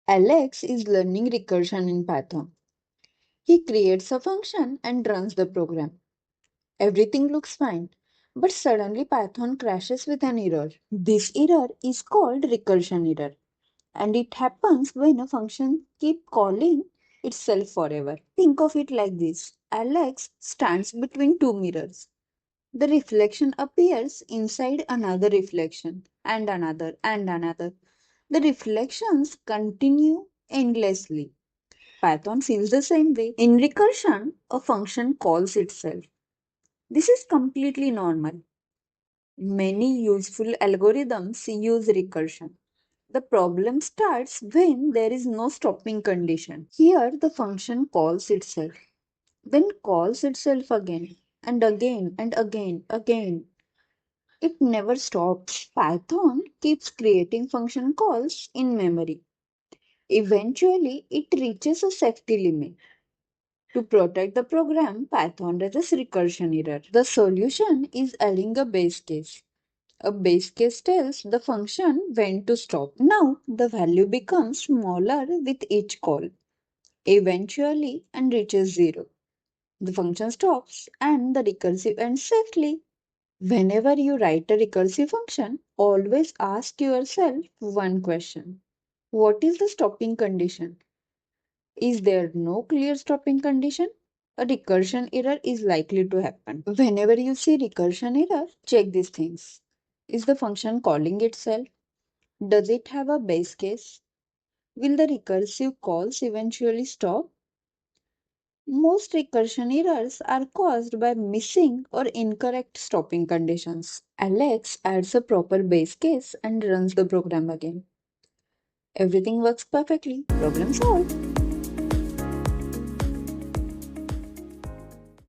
Alex is learning recursion in Python. He creates a function and runs the program. Everything looks fine, but suddenly Python crashes with an error. This error is called recursion error, and it happens when a function keeps calling itself forever. Think of it like this. Alex stands between two mirrors. The reflection appears inside another reflection, and another, and another. The reflections continue endlessly. Python feels the same way. In recursion, a function calls itself. This is completely normal. Many useful algorithms use recursion. The problem starts when there is no stopping condition. Here, the function calls itself, then calls itself again and again and again. It never stops. Python keeps creating function calls in memory. Eventually, it reaches a safety limit. To protect the program, Python raises recursion error. The solution is adding a base case. A base case tells the function when to stop. Now, the value becomes smaller with each call, eventually and reaches 0. The function stops and the recursive ends safely. Whenever you write a recursive function, always ask yourself one question. What is the stopping condition? Is there no clear stopping condition? A recursion error is likely to happen. Whenever you see recursion error, check these things. Is the function calling itself? Does it have a base case? Will the recursive calls eventually stop? Most recursion errors are caused by missing or incorrect stopping conditions. Alex adds a proper base case and runs the program again. Everything works perfectly. Problem solved.